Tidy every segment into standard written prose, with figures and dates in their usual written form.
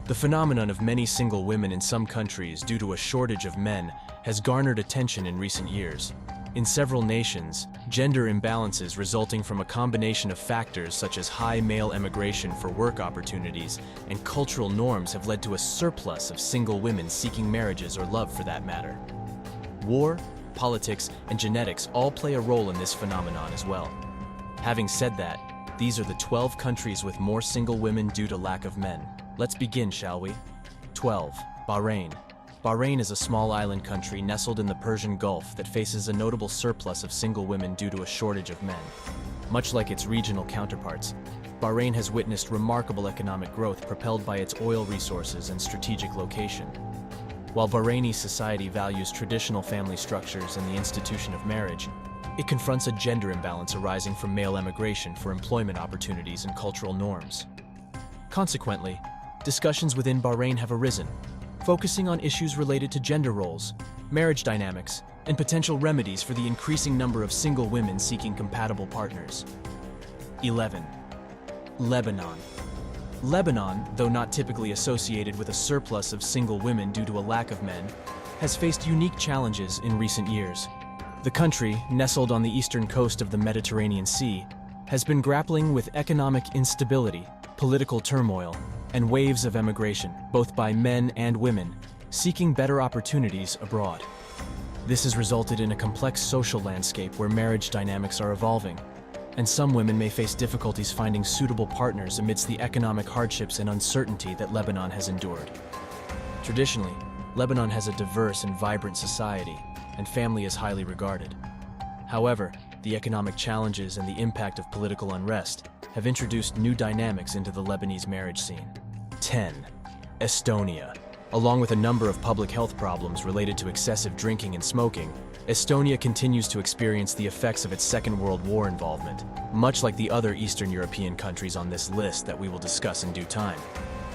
The phenomenon of many single women in some countries due to a shortage of men has garnered attention in recent years. In several nations, gender imbalances resulting from a combination of factors such as high male emigration for work opportunities and cultural norms have led to a surplus of single women seeking marriages or love for that matter. War, politics, and genetics all play a role in this phenomenon as well. Having said that, these are the 12 countries with more single women due to lack of men. Let's begin, shall we? 12. Bahrain. Bahrain is a small island country nestled in the Persian Gulf that faces a notable surplus of single women due to a shortage of men. Much like its regional counterparts, Bahrain has witnessed remarkable economic growth propelled by its oil resources and strategic location. While Bahraini society values traditional family structures and the institution of marriage, it confronts a gender imbalance arising from male emigration for employment opportunities and cultural norms. Consequently, discussions within Bahrain have arisen, focusing on issues related to gender roles, marriage dynamics, and potential remedies for the increasing number of single women seeking compatible partners. 11. Lebanon. Lebanon, though not typically associated with a surplus of single women due to a lack of men, has faced unique challenges in recent years. The country, nestled on the eastern coast of the Mediterranean Sea, has been grappling with economic instability, political turmoil, and waves of emigration, both by men and women, seeking better opportunities abroad. This has resulted in a complex social landscape where marriage dynamics are evolving, and some women may face difficulties finding suitable partners amidst the economic hardships and uncertainty that Lebanon has endured. Traditionally, Lebanon has a diverse and vibrant society, and family is highly regarded. However, the economic challenges and the impact of political unrest have introduced new dynamics into the Lebanese marriage scene. 10. Estonia. Along with a number of public health problems related to excessive drinking and smoking, Estonia continues to experience the effects of its Second World War involvement, much like the other Eastern European countries on this list that we will discuss in due time.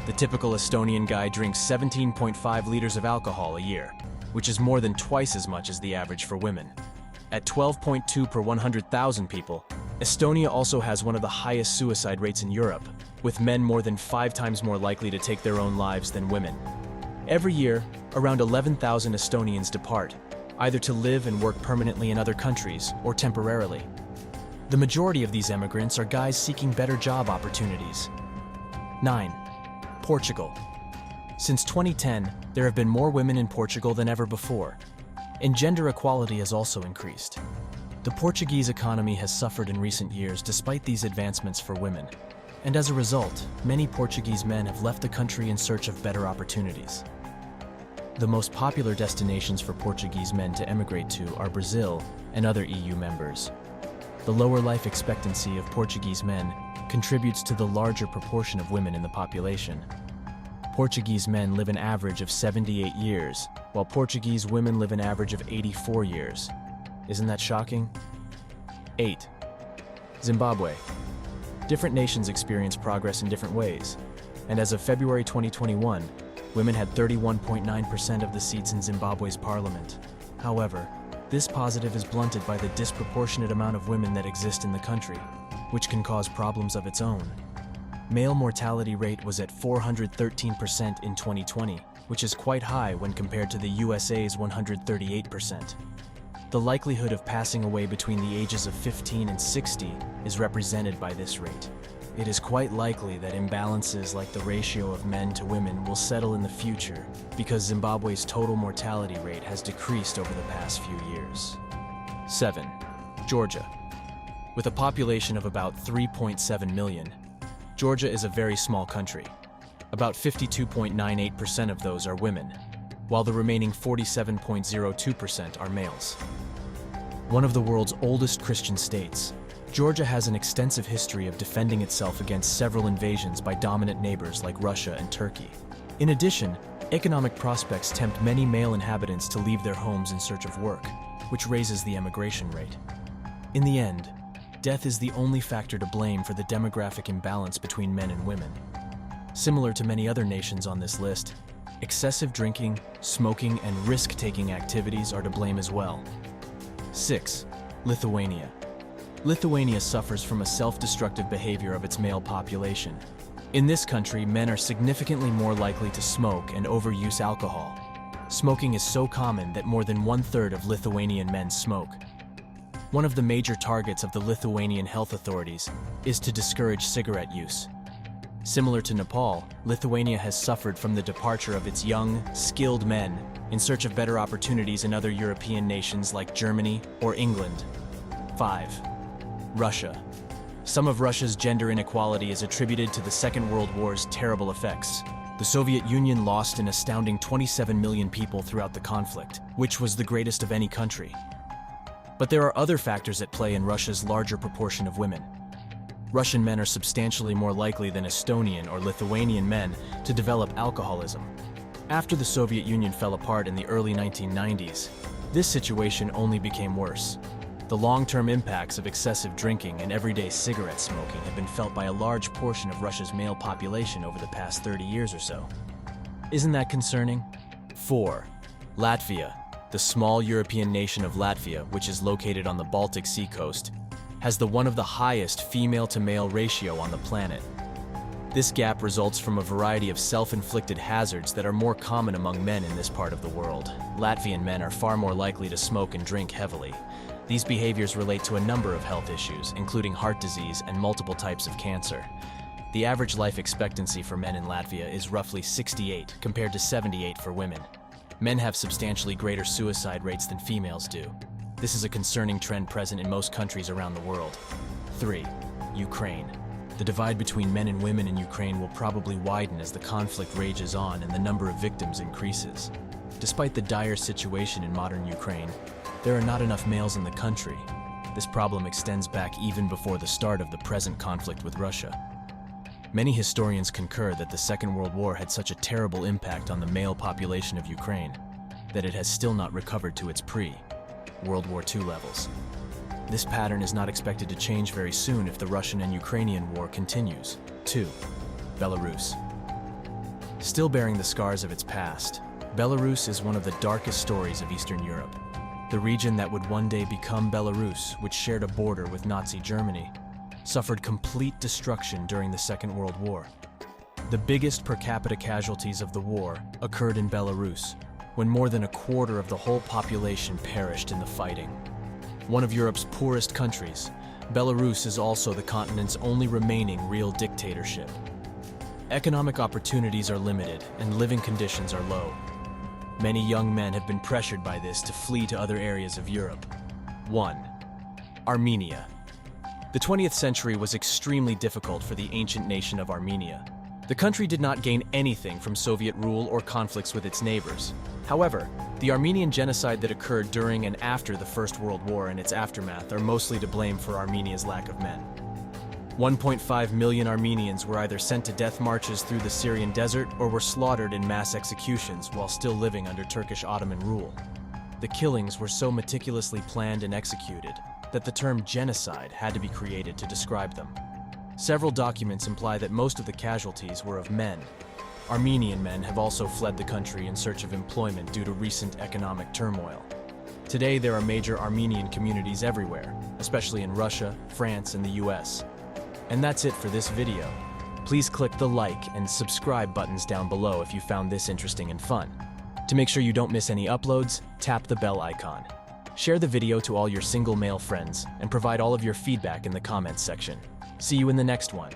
The typical Estonian guy drinks 17.5 liters of alcohol a year, which is more than twice as much as the average for women. At 12.2 per 100,000 people, Estonia also has one of the highest suicide rates in Europe, with men more than 5 times more likely to take their own lives than women. Every year, around 11,000 Estonians depart, either to live and work permanently in other countries or temporarily. The majority of these immigrants are guys seeking better job opportunities. 9. Portugal. Since 2010, there have been more women in Portugal than ever before, and gender equality has also increased. The Portuguese economy has suffered in recent years despite these advancements for women, and as a result, many Portuguese men have left the country in search of better opportunities. The most popular destinations for Portuguese men to emigrate to are Brazil and other EU members. The lower life expectancy of Portuguese men contributes to the larger proportion of women in the population. Portuguese men live an average of 78 years, while Portuguese women live an average of 84 years. Isn't that shocking? 8. Zimbabwe. Different nations experience progress in different ways, and as of February 2021, women had 31.9% of the seats in Zimbabwe's parliament. However, this positive is blunted by the disproportionate amount of women that exist in the country, which can cause problems of its own. Male mortality rate was at 413% in 2020, which is quite high when compared to the USA's 138%. The likelihood of passing away between the ages of 15 and 60 is represented by this rate. It is quite likely that imbalances like the ratio of men to women will settle in the future because Zimbabwe's total mortality rate has decreased over the past few years. 7. Georgia. With a population of about 3.7 million, Georgia is a very small country. About 52.98% of those are women, while the remaining 47.02% are males. One of the world's oldest Christian states, Georgia has an extensive history of defending itself against several invasions by dominant neighbors like Russia and Turkey. In addition, economic prospects tempt many male inhabitants to leave their homes in search of work, which raises the emigration rate. In the end, death is the only factor to blame for the demographic imbalance between men and women. Similar to many other nations on this list, excessive drinking, smoking, and risk-taking activities are to blame as well. 6. Lithuania. Lithuania suffers from a self-destructive behavior of its male population. In this country, men are significantly more likely to smoke and overuse alcohol. Smoking is so common that more than 1/3 of Lithuanian men smoke. One of the major targets of the Lithuanian health authorities is to discourage cigarette use. Similar to Nepal, Lithuania has suffered from the departure of its young, skilled men in search of better opportunities in other European nations like Germany or England. 5. Russia. Some of Russia's gender inequality is attributed to the Second World War's terrible effects. The Soviet Union lost an astounding 27 million people throughout the conflict, which was the greatest of any country. But there are other factors at play in Russia's larger proportion of women. Russian men are substantially more likely than Estonian or Lithuanian men to develop alcoholism. After the Soviet Union fell apart in the early 1990s, this situation only became worse. The long-term impacts of excessive drinking and everyday cigarette smoking have been felt by a large portion of Russia's male population over the past 30 years or so. Isn't that concerning? 4. Latvia. The small European nation of Latvia, which is located on the Baltic Sea coast, has one of the highest female-to-male ratio on the planet. This gap results from a variety of self-inflicted hazards that are more common among men in this part of the world. Latvian men are far more likely to smoke and drink heavily. These behaviors relate to a number of health issues, including heart disease and multiple types of cancer. The average life expectancy for men in Latvia is roughly 68, compared to 78 for women. Men have substantially greater suicide rates than females do. This is a concerning trend present in most countries around the world. 3. Ukraine. The divide between men and women in Ukraine will probably widen as the conflict rages on and the number of victims increases. Despite the dire situation in modern Ukraine, there are not enough males in the country. This problem extends back even before the start of the present conflict with Russia. Many historians concur that the Second World War had such a terrible impact on the male population of Ukraine that it has still not recovered to its pre-World War II levels. This pattern is not expected to change very soon if the Russian and Ukrainian war continues. 2. Belarus. Still bearing the scars of its past, Belarus is one of the darkest stories of Eastern Europe. The region that would one day become Belarus, which shared a border with Nazi Germany, suffered complete destruction during the Second World War. The biggest per capita casualties of the war occurred in Belarus, when more than a quarter of the whole population perished in the fighting. One of Europe's poorest countries, Belarus is also the continent's only remaining real dictatorship. Economic opportunities are limited and living conditions are low. Many young men have been pressured by this to flee to other areas of Europe. 1. Armenia. The 20th century was extremely difficult for the ancient nation of Armenia. The country did not gain anything from Soviet rule or conflicts with its neighbors. However, the Armenian genocide that occurred during and after the First World War and its aftermath are mostly to blame for Armenia's lack of men. 1.5 million Armenians were either sent to death marches through the Syrian desert or were slaughtered in mass executions while still living under Turkish Ottoman rule. The killings were so meticulously planned and executed that the term genocide had to be created to describe them. Several documents imply that most of the casualties were of men. Armenian men have also fled the country in search of employment due to recent economic turmoil. Today, there are major Armenian communities everywhere, especially in Russia, France, and the US. And that's it for this video. Please click the like and subscribe buttons down below if you found this interesting and fun. To make sure you don't miss any uploads, tap the bell icon. Share the video to all your single male friends and provide all of your feedback in the comments section. See you in the next one.